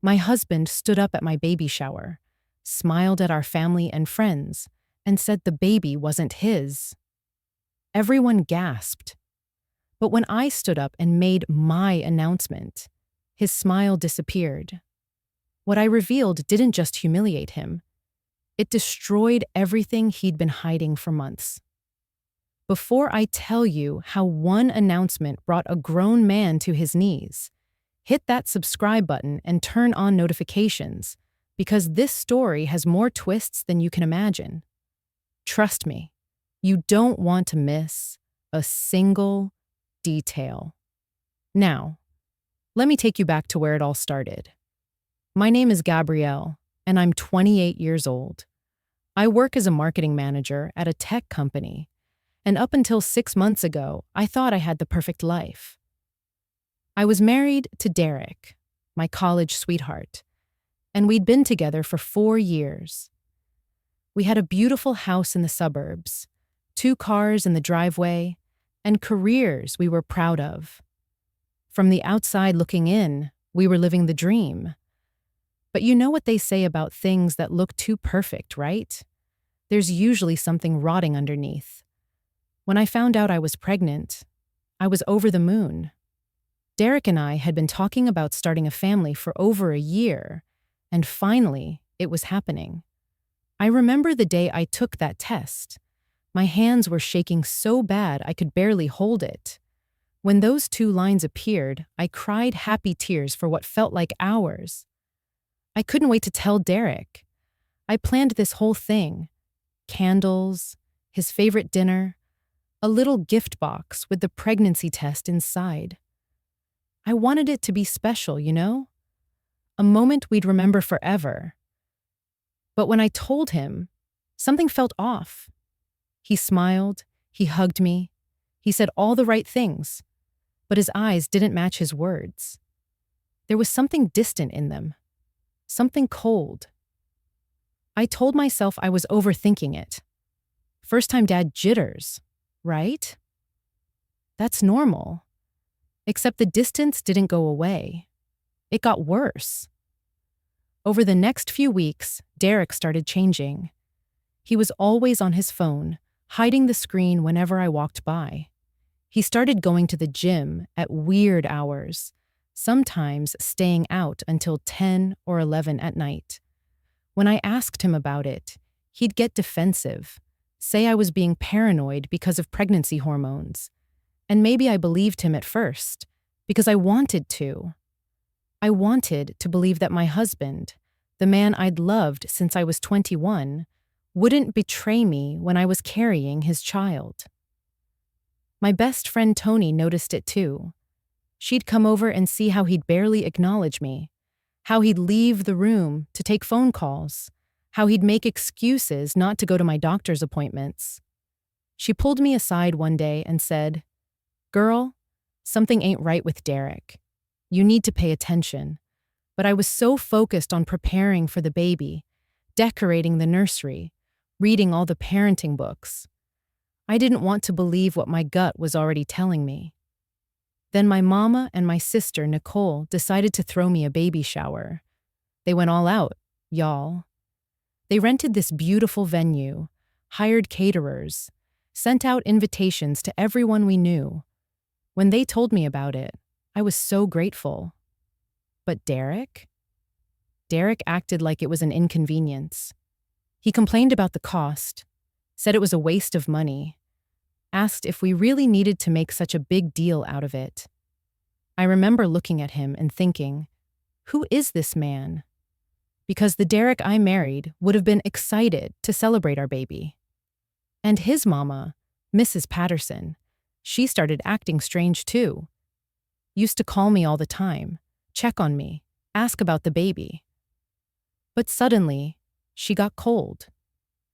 My husband stood up at my baby shower, smiled at our family and friends, and said the baby wasn't his. Everyone gasped. But when I stood up and made my announcement, his smile disappeared. What I revealed didn't just humiliate him, it destroyed everything he'd been hiding for months. Before I tell you how one announcement brought a grown man to his knees, hit that subscribe button and turn on notifications, because this story has more twists than you can imagine. Trust me, you don't want to miss a single detail. Now, let me take you back to where it all started. My name is Gabrielle, and I'm 28 years old. I work as a marketing manager at a tech company, and up until 6 months ago, I thought I had the perfect life. I was married to Derek, my college sweetheart, and we'd been together for 4 years. We had a beautiful house in the suburbs, 2 cars in the driveway, and careers we were proud of. From the outside looking in, we were living the dream. But you know what they say about things that look too perfect, right? There's usually something rotting underneath. When I found out I was pregnant, I was over the moon. Derek and I had been talking about starting a family for over a year, and finally, it was happening. I remember the day I took that test. My hands were shaking so bad I could barely hold it. When those 2 lines appeared, I cried happy tears for what felt like hours. I couldn't wait to tell Derek. I planned this whole thing. Candles, his favorite dinner, a little gift box with the pregnancy test inside. I wanted it to be special, you know? A moment we'd remember forever. But when I told him, something felt off. He smiled, he hugged me, he said all the right things, but his eyes didn't match his words. There was something distant in them, something cold. I told myself I was overthinking it. First-time dad jitters, right? That's normal. Except the distance didn't go away. It got worse. Over the next few weeks, Derek started changing. He was always on his phone, hiding the screen whenever I walked by. He started going to the gym at weird hours, sometimes staying out until 10 or 11 at night. When I asked him about it, he'd get defensive, say I was being paranoid because of pregnancy hormones. And maybe I believed him at first, because I wanted to. I wanted to believe that my husband, the man I'd loved since I was 21, wouldn't betray me when I was carrying his child. My best friend Tony noticed it too. She'd come over and see how he'd barely acknowledge me, how he'd leave the room to take phone calls, how he'd make excuses not to go to my doctor's appointments. She pulled me aside one day and said, "Girl, something ain't right with Derek. You need to pay attention." But I was so focused on preparing for the baby, decorating the nursery, reading all the parenting books. I didn't want to believe what my gut was already telling me. Then my mama and my sister, Nicole, decided to throw me a baby shower. They went all out, y'all. They rented this beautiful venue, hired caterers, sent out invitations to everyone we knew. When they told me about it, I was so grateful. But Derek? Derek acted like it was an inconvenience. He complained about the cost, said it was a waste of money, asked if we really needed to make such a big deal out of it. I remember looking at him and thinking, who is this man? Because the Derek I married would have been excited to celebrate our baby. And his mama, Mrs. Patterson, she started acting strange too. Used to call me all the time, check on me, ask about the baby. But suddenly, she got cold.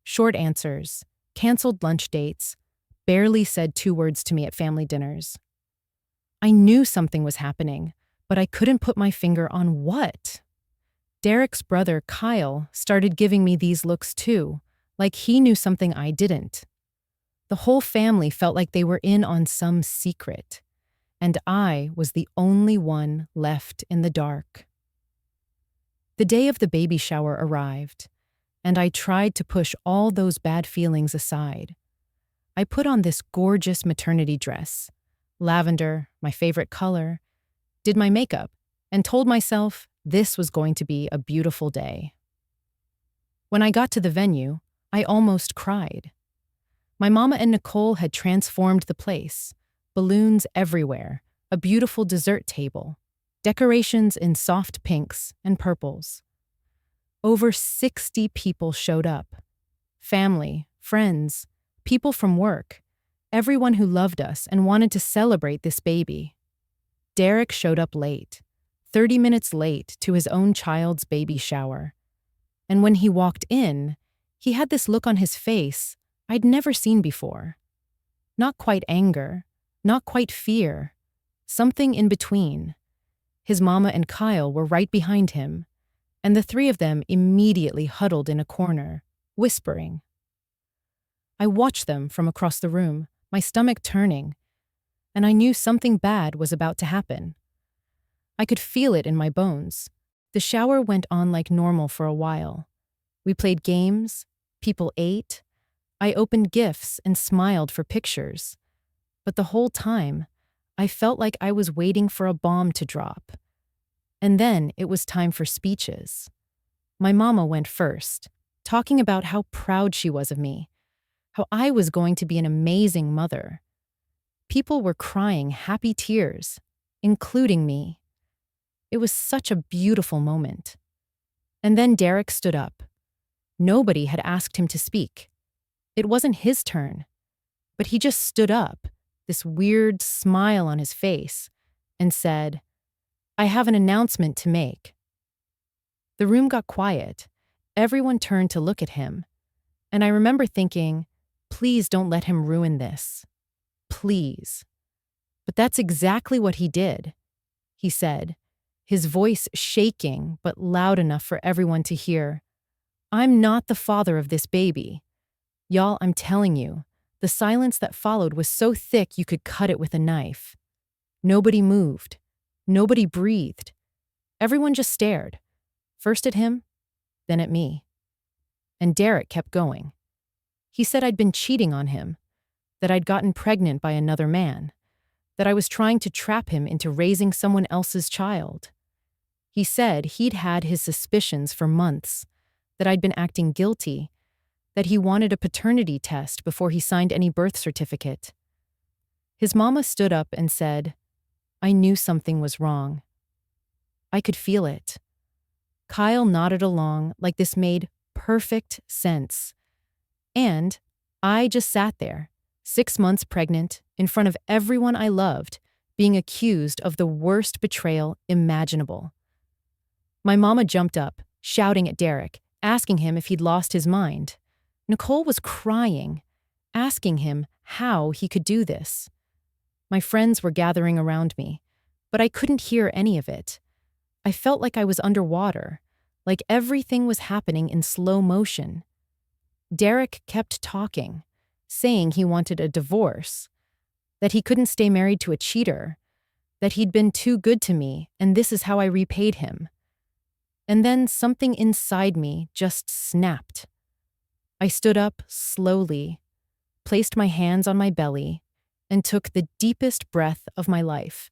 Short answers, canceled lunch dates, barely said 2 words to me at family dinners. I knew something was happening, but I couldn't put my finger on what. Derek's brother, Kyle, started giving me these looks too, like he knew something I didn't. The whole family felt like they were in on some secret, and I was the only one left in the dark. The day of the baby shower arrived, and I tried to push all those bad feelings aside. I put on this gorgeous maternity dress, lavender, my favorite color, did my makeup, and told myself this was going to be a beautiful day. When I got to the venue, I almost cried. My mama and Nicole had transformed the place. Balloons everywhere, a beautiful dessert table, decorations in soft pinks and purples. Over 60 people showed up. Family, friends, people from work, everyone who loved us and wanted to celebrate this baby. Derek showed up late, 30 minutes late to his own child's baby shower. And when he walked in, he had this look on his face I'd never seen before. Not quite anger, not quite fear, something in between. His mama and Kyle were right behind him, and the three of them immediately huddled in a corner, whispering. I watched them from across the room, my stomach turning, and I knew something bad was about to happen. I could feel it in my bones. The shower went on like normal for a while. We played games, people ate, I opened gifts and smiled for pictures. But the whole time, I felt like I was waiting for a bomb to drop. And then it was time for speeches. My mama went first, talking about how proud she was of me, how I was going to be an amazing mother. People were crying happy tears, including me. It was such a beautiful moment. And then Derek stood up. Nobody had asked him to speak. It wasn't his turn, but he just stood up, this weird smile on his face, and said, I have an announcement to make. The room got quiet. Everyone turned to look at him. And I remember thinking, please don't let him ruin this. Please. But that's exactly what he did. He said, his voice shaking but loud enough for everyone to hear, I'm not the father of this baby. Y'all, I'm telling you, the silence that followed was so thick you could cut it with a knife. Nobody moved. Nobody breathed. Everyone just stared, first at him, then at me. And Derek kept going. He said I'd been cheating on him, that I'd gotten pregnant by another man, that I was trying to trap him into raising someone else's child. He said he'd had his suspicions for months, that I'd been acting guilty, that he wanted a paternity test before he signed any birth certificate. His mama stood up and said, I knew something was wrong. I could feel it. Kyle nodded along like this made perfect sense. And I just sat there, 6 months pregnant, in front of everyone I loved, being accused of the worst betrayal imaginable. My mama jumped up, shouting at Derek, asking him if he'd lost his mind. Nicole was crying, asking him how he could do this. My friends were gathering around me, but I couldn't hear any of it. I felt like I was underwater, like everything was happening in slow motion. Derek kept talking, saying he wanted a divorce, that he couldn't stay married to a cheater, that he'd been too good to me, and this is how I repaid him. And then something inside me just snapped. I stood up slowly, placed my hands on my belly, and took the deepest breath of my life.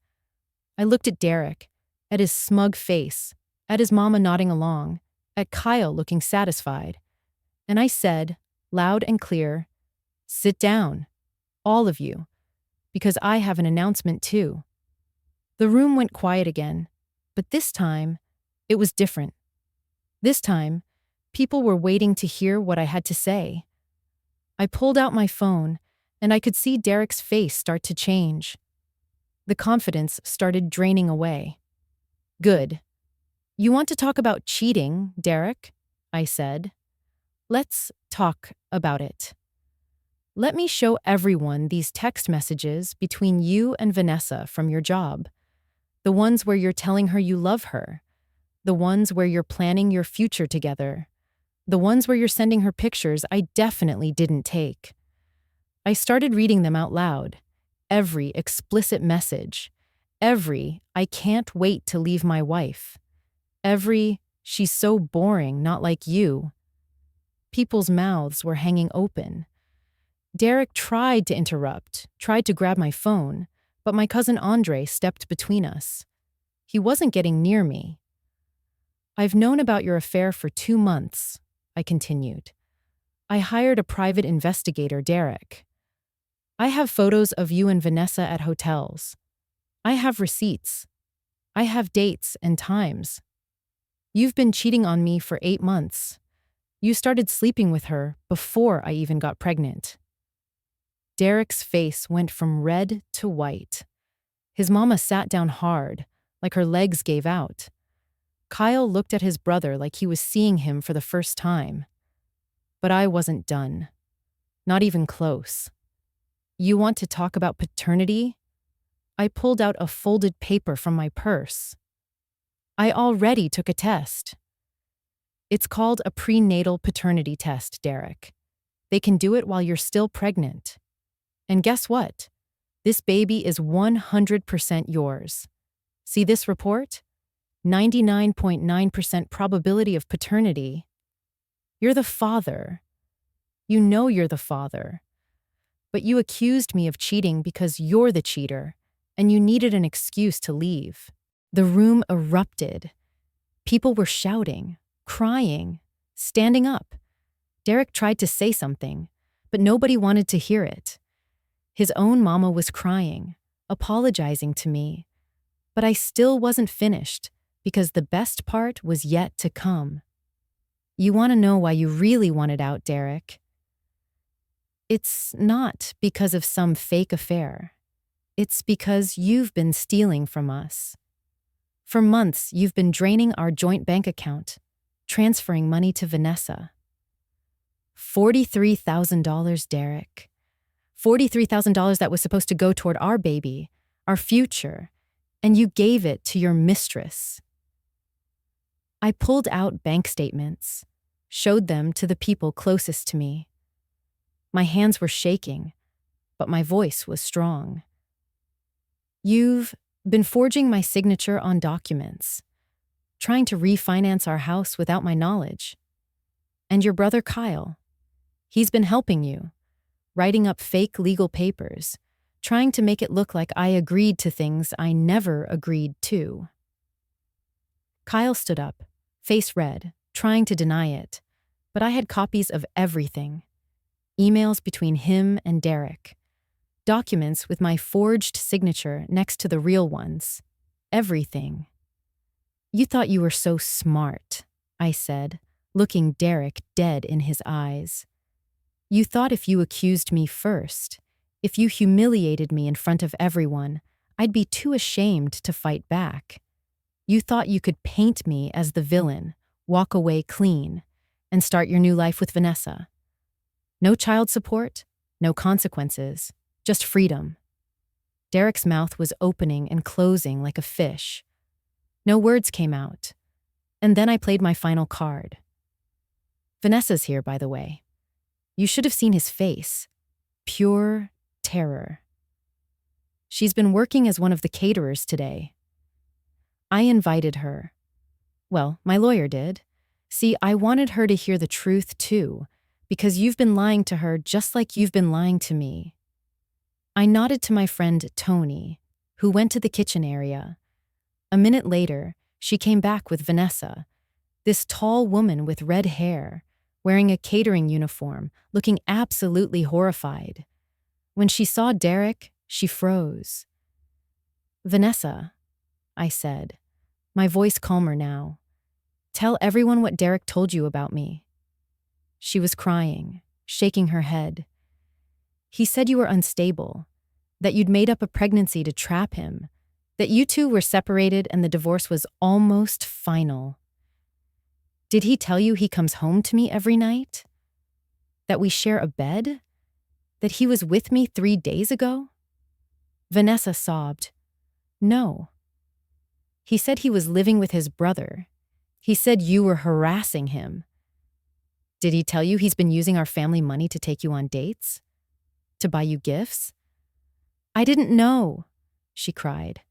I looked at Derek, at his smug face, at his mama nodding along, at Kyle looking satisfied, and I said, loud and clear, sit down, all of you, because I have an announcement too. The room went quiet again, but this time, it was different. This time, people were waiting to hear what I had to say. I pulled out my phone, and I could see Derek's face start to change. The confidence started draining away. Good. You want to talk about cheating, Derek? I said. Let's talk about it. Let me show everyone these text messages between you and Vanessa from your job. The ones where you're telling her you love her. The ones where you're planning your future together. The ones where you're sending her pictures I definitely didn't take. I started reading them out loud. Every explicit message. Every, I can't wait to leave my wife. Every, She's so boring, not like you. People's mouths were hanging open. Derek tried to interrupt, tried to grab my phone, but my cousin Andre stepped between us. He wasn't getting near me. I've known about your affair for 2 months, I continued. I hired a private investigator, Derek. I have photos of you and Vanessa at hotels. I have receipts. I have dates and times. You've been cheating on me for 8 months. You started sleeping with her before I even got pregnant. Derek's face went from red to white. His mama sat down hard, like her legs gave out. Kyle looked at his brother like he was seeing him for the first time. But I wasn't done. Not even close. You want to talk about paternity? I pulled out a folded paper from my purse. I already took a test. It's called a prenatal paternity test, Derek. They can do it while you're still pregnant. And guess what? This baby is 100% yours. See this report? 99.9% probability of paternity. You're the father. You know you're the father. But you accused me of cheating because you're the cheater, and you needed an excuse to leave. The room erupted. People were shouting, crying, standing up. Derek tried to say something, but nobody wanted to hear it. His own mama was crying, apologizing to me. But I still wasn't finished, because the best part was yet to come. You want to know why you really wanted out, Derek? It's not because of some fake affair. It's because you've been stealing from us. For months, you've been draining our joint bank account, transferring money to Vanessa. $43,000, Derek. $43,000 that was supposed to go toward our baby, our future, and you gave it to your mistress. I pulled out bank statements, showed them to the people closest to me. My hands were shaking, but my voice was strong. You've been forging my signature on documents, trying to refinance our house without my knowledge. And your brother Kyle, he's been helping you, writing up fake legal papers, trying to make it look like I agreed to things I never agreed to. Kyle stood up, face red, trying to deny it, but I had copies of everything. Emails between him and Derek. Documents with my forged signature next to the real ones. Everything. You thought you were so smart, I said, looking Derek dead in his eyes. You thought if you accused me first, if you humiliated me in front of everyone, I'd be too ashamed to fight back. You thought you could paint me as the villain, walk away clean, and start your new life with Vanessa. No child support, no consequences, just freedom. Derek's mouth was opening and closing like a fish. No words came out. And then I played my final card. Vanessa's here, by the way. You should have seen his face. Pure terror. She's been working as one of the caterers today. I invited her. Well, my lawyer did. See, I wanted her to hear the truth too, because you've been lying to her just like you've been lying to me. I nodded to my friend Tony, who went to the kitchen area. A minute later, she came back with Vanessa, this tall woman with red hair, wearing a catering uniform, looking absolutely horrified. When she saw Derek, she froze. Vanessa, I said, my voice calmer now. Tell everyone what Derek told you about me. She was crying, shaking her head. He said you were unstable, that you'd made up a pregnancy to trap him, that you two were separated and the divorce was almost final. Did he tell you he comes home to me every night? That we share a bed? That he was with me 3 days ago? Vanessa sobbed. No. He said he was living with his brother. He said you were harassing him. Did he tell you he's been using our family money to take you on dates? To buy you gifts? I didn't know, she cried.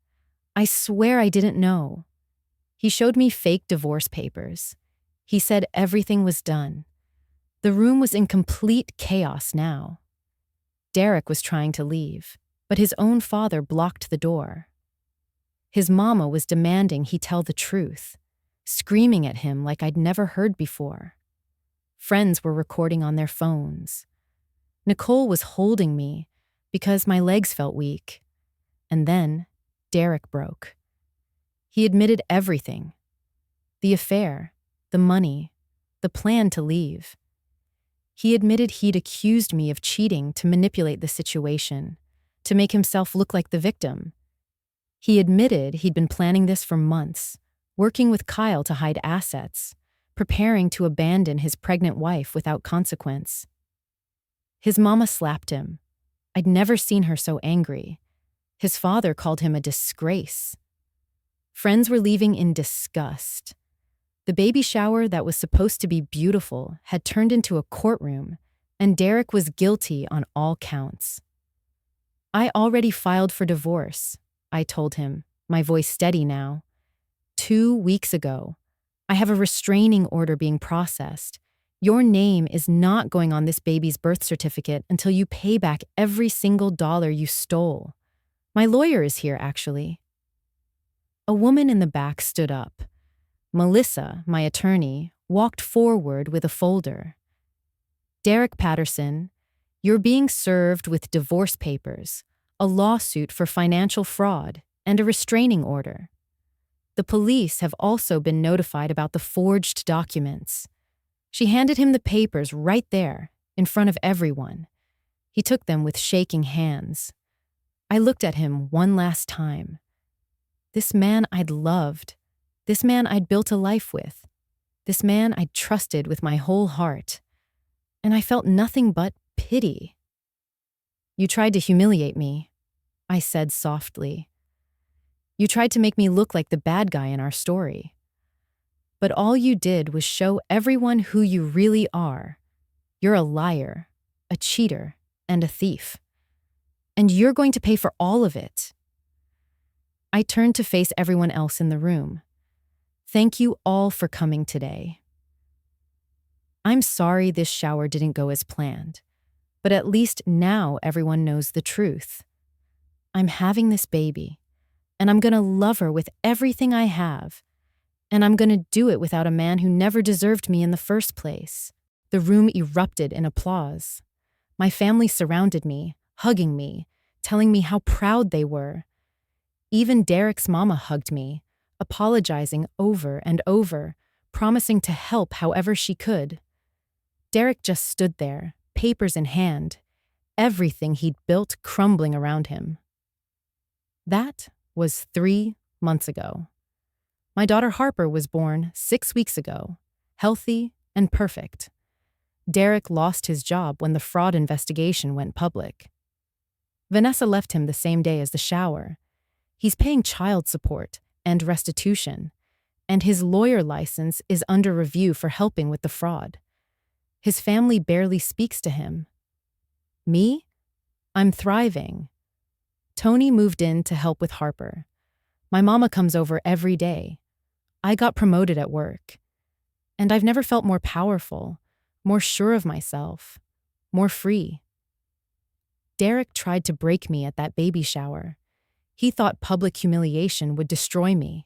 I swear I didn't know. He showed me fake divorce papers. He said everything was done. The room was in complete chaos now. Derek was trying to leave, but his own father blocked the door. His mama was demanding he tell the truth, screaming at him like I'd never heard before. Friends were recording on their phones. Nicole was holding me because my legs felt weak. And then Derek broke. He admitted everything. The affair, the money, the plan to leave. He admitted he'd accused me of cheating to manipulate the situation, to make himself look like the victim. He admitted he'd been planning this for months, working with Kyle to hide assets, preparing to abandon his pregnant wife without consequence. His mama slapped him. I'd never seen her so angry. His father called him a disgrace. Friends were leaving in disgust. The baby shower that was supposed to be beautiful had turned into a courtroom, and Derek was guilty on all counts. I already filed for divorce, I told him, my voice steady now. 2 weeks ago. I have a restraining order being processed. Your name is not going on this baby's birth certificate until you pay back every single dollar you stole. My lawyer is here, actually. A woman in the back stood up. Melissa, my attorney, walked forward with a folder. Derek Patterson, you're being served with divorce papers, a lawsuit for financial fraud, and a restraining order. The police have also been notified about the forged documents. She handed him the papers right there, in front of everyone. He took them with shaking hands. I looked at him one last time. This man I'd loved. This man I'd built a life with. This man I'd trusted with my whole heart. And I felt nothing but pity. You tried to humiliate me, I said softly. You tried to make me look like the bad guy in our story. But all you did was show everyone who you really are. You're a liar, a cheater, and a thief. And you're going to pay for all of it. I turned to face everyone else in the room. Thank you all for coming today. I'm sorry this shower didn't go as planned, but at least now everyone knows the truth. I'm having this baby, and I'm gonna love her with everything I have, and I'm gonna do it without a man who never deserved me in the first place. The room erupted in applause. My family surrounded me, hugging me, telling me how proud they were. Even Derek's mama hugged me, apologizing over and over, promising to help however she could. Derek just stood there, papers in hand, everything he'd built crumbling around him. That was 3 months ago. My daughter Harper was born 6 weeks ago, healthy and perfect. Derek lost his job when the fraud investigation went public. Vanessa left him the same day as the shower. He's paying child support and restitution, and his lawyer license is under review for helping with the fraud. His family barely speaks to him. Me? I'm thriving. Tony moved in to help with Harper. My mama comes over every day. I got promoted at work. And I've never felt more powerful, more sure of myself, more free. Derek tried to break me at that baby shower. He thought public humiliation would destroy me.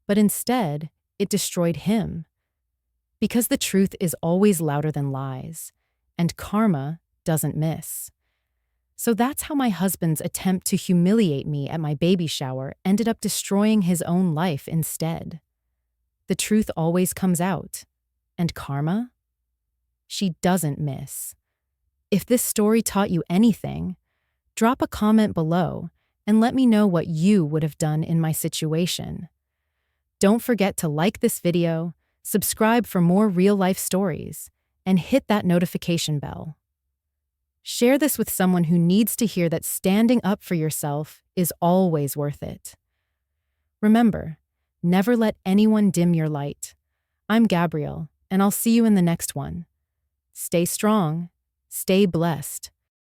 But instead, it destroyed him. Because the truth is always louder than lies, and karma doesn't miss. So that's how my husband's attempt to humiliate me at my baby shower ended up destroying his own life instead. The truth always comes out. And karma? She doesn't miss. If this story taught you anything, drop a comment below and let me know what you would have done in my situation. Don't forget to like this video, subscribe for more real-life stories, and hit that notification bell. Share this with someone who needs to hear that standing up for yourself is always worth it. Remember, never let anyone dim your light. I'm Gabrielle, and I'll see you in the next one. Stay strong, stay blessed,